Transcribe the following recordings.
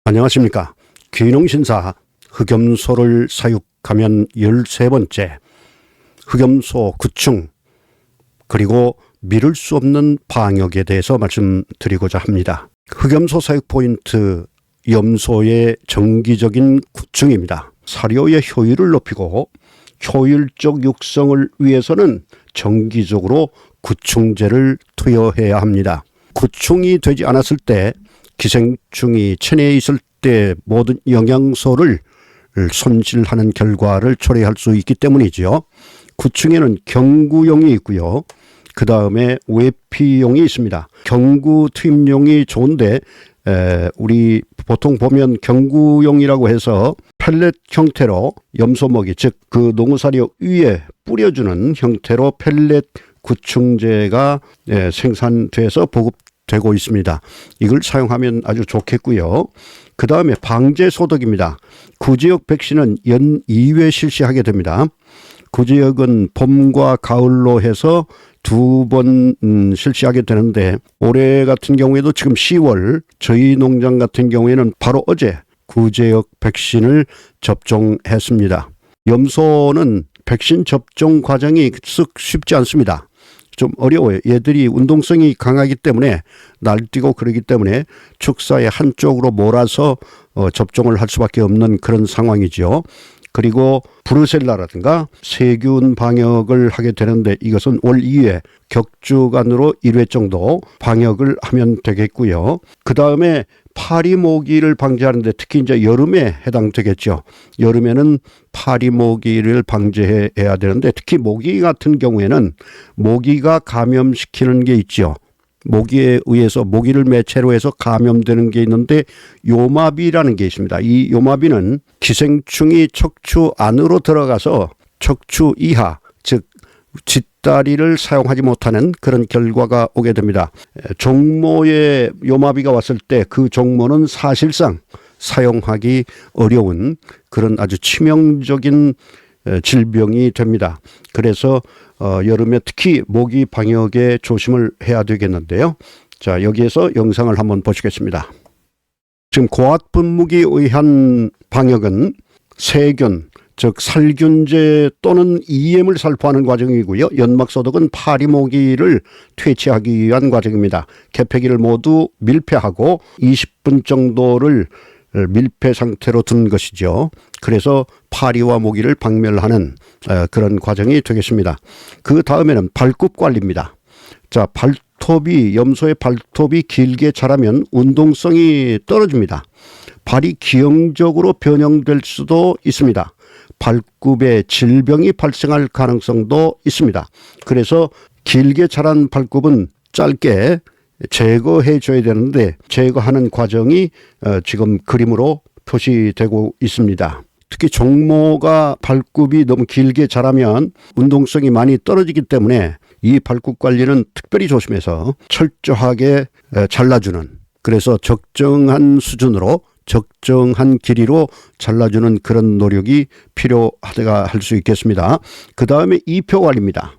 안녕하십니까. 귀농신사 흑염소를 사육하면 13번째 흑염소 구충 그리고 미룰 수 없는 방역에 대해서 말씀드리고자 합니다. 흑염소 사육 포인트 염소의 정기적인 구충입니다. 사료의 효율을 높이고 효율적 육성을 위해서는 정기적으로 구충제를 투여해야 합니다. 구충이 되지 않았을 때 기생충이 체내에 있을 때 모든 영양소를 손실하는 결과를 초래할 수 있기 때문이죠. 구충에는 경구용이 있고요. 그 다음에 외피용이 있습니다. 경구 투입용이 좋은데 우리 보통 보면 경구용이라고 해서 펠렛 형태로 염소먹이 즉 그 농사료 위에 뿌려주는 형태로 펠렛 구충제가 생산돼서 보급되고 있습니다. 이걸 사용하면 아주 좋겠고요. 그 다음에 방제 소독입니다. 구지역 백신은 연 2회 실시하게 됩니다. 구지역은 봄과 가을로 해서 2번 실시하게 되는데 올해 같은 경우에도 지금 10월 저희 농장 같은 경우에는 바로 어제 구제역 백신을 접종했습니다. 염소는 백신 접종 과정이 쓱 쉽지 않습니다. 좀 어려워요. 얘들이 운동성이 강하기 때문에 날뛰고 그러기 때문에 축사의 한쪽으로 몰아서 접종을 할 수밖에 없는 그런 상황이죠. 그리고 브루셀라라든가 세균 방역을 하게 되는데 이것은 월 2회 격주간으로 1회 정도 방역을 하면 되겠고요. 그 다음에 파리 모기를 방지하는데 특히 이제 여름에 해당되겠죠. 여름에는 파리 모기를 방지해야 되는데 특히 모기 같은 경우에는 모기가 감염시키는 게 있죠. 모기에 의해서 모기를 매체로 해서 감염되는 게 있는데 요마비라는 게 있습니다. 이 요마비는 기생충이 척추 안으로 들어가서 척추 이하 즉 뒷다리를 사용하지 못하는 그런 결과가 오게 됩니다. 종모에 요마비가 왔을 때 그 종모는 사실상 사용하기 어려운 그런 아주 치명적인 질병이 됩니다. 그래서 여름에 특히 모기 방역에 조심을 해야 되겠는데요. 자, 여기에서 영상을 한번 보시겠습니다. 지금 고압 분무기에 의한 방역은 세균, 즉 살균제 또는 EM을 살포하는 과정이고요. 연막 소독은 파리 모기를 퇴치하기 위한 과정입니다. 개폐기를 모두 밀폐하고 20분 정도를 밀폐 상태로 둔 것이죠. 그래서 파리와 모기를 박멸하는 그런 과정이 되겠습니다. 그 다음에는 발굽 관리입니다. 자, 염소의 발톱이 길게 자라면 운동성이 떨어집니다. 발이 기형적으로 변형될 수도 있습니다. 발굽에 질병이 발생할 가능성도 있습니다. 그래서 길게 자란 발굽은 짧게 제거해 줘야 되는데 제거하는 과정이 지금 그림으로 표시되고 있습니다. 특히 종모가 발굽이 너무 길게 자라면 운동성이 많이 떨어지기 때문에 이 발굽 관리는 특별히 조심해서 철저하게 잘라주는, 그래서 적정한 수준으로 적정한 길이로 잘라주는 그런 노력이 필요하다가 할 수 있겠습니다. 그 다음에 이표 관리입니다.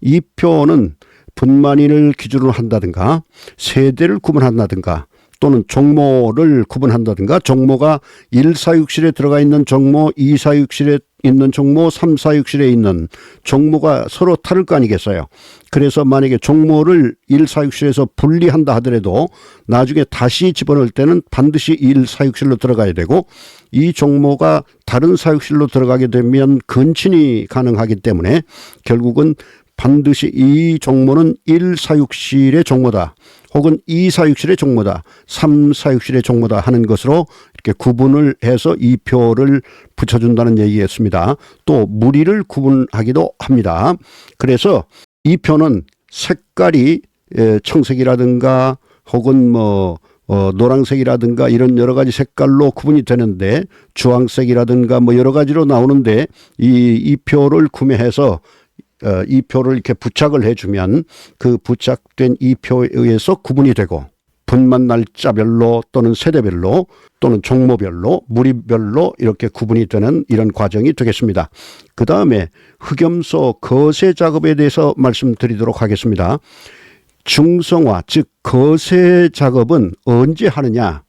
이표는 분만인을 기준으로 한다든가 세대를 구분한다든가 또는 종모를 구분한다든가 종모가 1사육실에 들어가 있는 종모, 2사육실에 있는 종모, 3사육실에 있는 종모가 서로 다를 거 아니겠어요. 그래서 만약에 종모를 1사육실에서 분리한다 하더라도 나중에 다시 집어넣을 때는 반드시 1사육실로 들어가야 되고 이 종모가 다른 사육실로 들어가게 되면 근친이 가능하기 때문에 결국은 반드시 이 종모는 1사육실의 종모다 혹은 2사육실의 종모다 3사육실의 종모다 하는 것으로 이렇게 구분을 해서 이 표를 붙여준다는 얘기였습니다. 또 무리를 구분하기도 합니다. 그래서 이 표는 색깔이 청색이라든가 혹은 노란색이라든가 이런 여러 가지 색깔로 구분이 되는데 주황색이라든가 여러 가지로 나오는데 이 표를 구매해서 이 표를 이렇게 부착을 해주면 그 부착된 이 표에 의해서 구분이 되고 분만 날짜별로 또는 세대별로 또는 종모별로 무리별로 이렇게 구분이 되는 이런 과정이 되겠습니다. 그 다음에 흑염소 거세 작업에 대해서 말씀드리도록 하겠습니다. 중성화 즉 거세 작업은 언제 하느냐?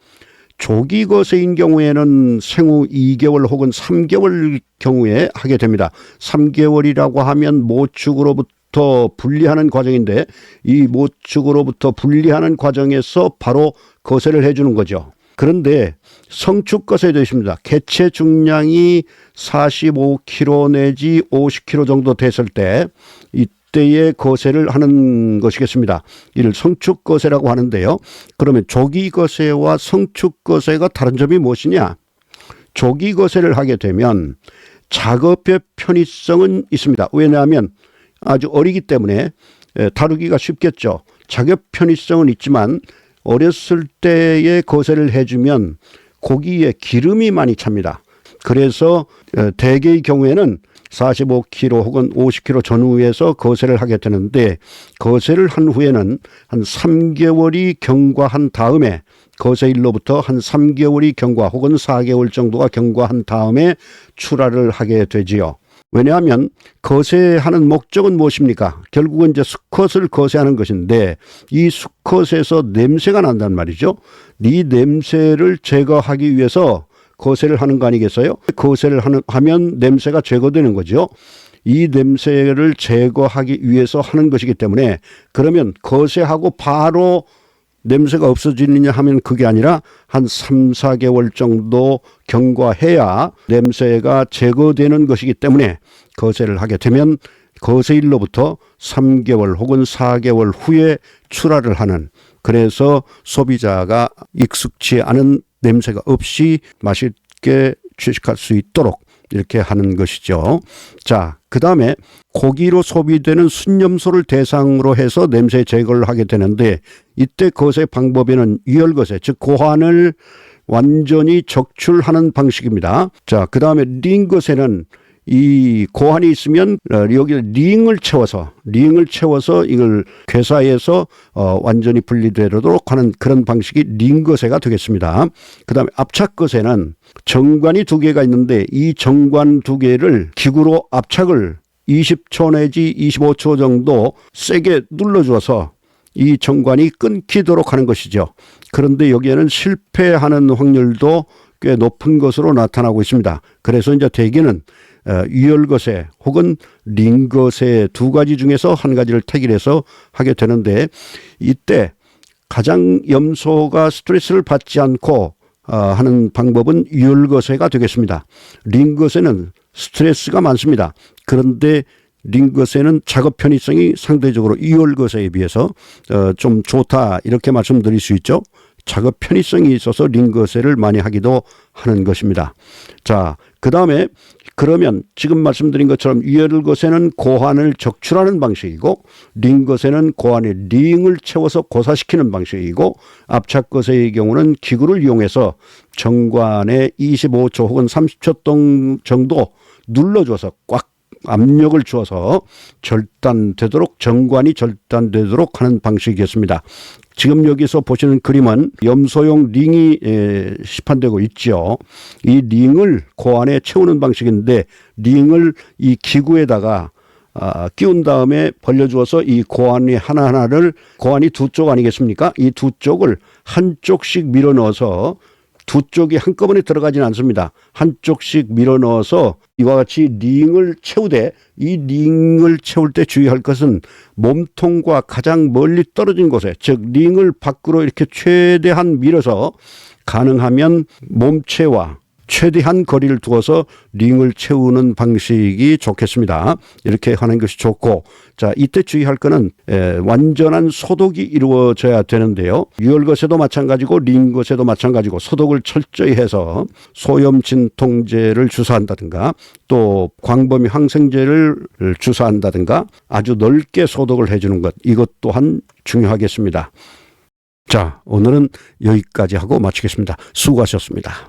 조기거세인 경우에는 생후 2개월 혹은 3개월 경우에 하게 됩니다. 3개월이라고 하면 모축으로부터 분리하는 과정인데 이 모축으로부터 분리하는 과정에서 바로 거세를 해주는 거죠. 그런데 성축거세도 있습니다. 개체 중량이 45kg 내지 50kg 정도 됐을 때 이때에 거세를 하는 것이겠습니다. 이를 성축거세라고 하는데요. 그러면 조기거세와 성축거세가 다른 점이 무엇이냐? 조기거세를 하게 되면 작업의 편의성은 있습니다. 왜냐하면 아주 어리기 때문에 다루기가 쉽겠죠. 작업 편의성은 있지만 어렸을 때에 거세를 해주면 고기에 기름이 많이 찹니다. 그래서 대개의 경우에는 45kg 혹은 50kg 전후에서 거세를 하게 되는데 거세를 한 후에는 한 3개월이 경과한 다음에 거세일로부터 한 3개월이 경과 혹은 4개월 정도가 경과한 다음에 출하를 하게 되지요. 왜냐하면 거세하는 목적은 무엇입니까? 결국은 이제 수컷을 거세하는 것인데 이 수컷에서 냄새가 난단 말이죠. 이 냄새를 제거하기 위해서 거세를 하는 거 아니겠어요? 거세를 하면 냄새가 제거되는 거죠. 이 냄새를 제거하기 위해서 하는 것이기 때문에 그러면 거세하고 바로 냄새가 없어지느냐 하면 그게 아니라 한 3, 4개월 정도 경과해야 냄새가 제거되는 것이기 때문에 거세를 하게 되면 거세일로부터 3개월 혹은 4개월 후에 출하를 하는, 그래서 소비자가 익숙치 않은 냄새가 없이 맛있게 취식할 수 있도록 이렇게 하는 것이죠. 자, 그 다음에 고기로 소비되는 순염소를 대상으로 해서 냄새 제거를 하게 되는데 이때 거세 방법에는 유혈거세, 즉 고환을 완전히 적출하는 방식입니다. 자, 그 다음에 링거세는 이 고환이 있으면 여기 링을 채워서 이걸 괴사해서 완전히 분리되도록 하는 그런 방식이 링거세가 되겠습니다. 그 다음에 압착거세는 정관이 2개가 있는데 이 정관 2개를 기구로 압착을 20초 내지 25초 정도 세게 눌러줘서 이 정관이 끊기도록 하는 것이죠. 그런데 여기에는 실패하는 확률도 꽤 높은 것으로 나타나고 있습니다. 그래서 이제 대개는 유혈거세 혹은 링거세 2가지 중에서 한 가지를 택일해서 하게 되는데 이때 가장 염소가 스트레스를 받지 않고 하는 방법은 유혈거세가 되겠습니다. 링거세는 스트레스가 많습니다. 그런데 링거세는 작업 편의성이 상대적으로 유혈거세에 비해서 좀 좋다 이렇게 말씀드릴 수 있죠. 작업 편의성이 있어서 링거세를 많이 하기도 하는 것입니다. 자, 그 다음에 그러면 지금 말씀드린 것처럼 유혈거세는 고환을 적출하는 방식이고 링거세는 고환에 링을 채워서 고사시키는 방식이고 압착거세의 경우는 기구를 이용해서 정관에 25초 혹은 30초 정도 눌러줘서 꽉 압력을 주어서 절단되도록, 정관이 절단되도록 하는 방식이었습니다. 지금 여기서 보시는 그림은 염소용 링이 시판되고 있죠. 이 링을 고안에 채우는 방식인데 링을 이 기구에다가 끼운 다음에 벌려주어서 이 고안이 하나하나를, 고안이 2쪽 아니겠습니까? 이 2쪽을 한쪽씩 밀어 넣어서 2쪽이 한꺼번에 들어가지는 않습니다. 한쪽씩 밀어 넣어서 이와 같이 링을 채우되 이 링을 채울 때 주의할 것은 몸통과 가장 멀리 떨어진 곳에, 즉 링을 밖으로 이렇게 최대한 밀어서 가능하면 몸체와 최대한 거리를 두어서 링을 채우는 방식이 좋겠습니다. 이렇게 하는 것이 좋고, 자, 이때 주의할 것은 완전한 소독이 이루어져야 되는데요. 유혈거세도 마찬가지고 링거세도 마찬가지고 소독을 철저히 해서 소염 진통제를 주사한다든가 또 광범위 항생제를 주사한다든가 아주 넓게 소독을 해주는 것, 이것 또한 중요하겠습니다. 자, 오늘은 여기까지 하고 마치겠습니다. 수고하셨습니다.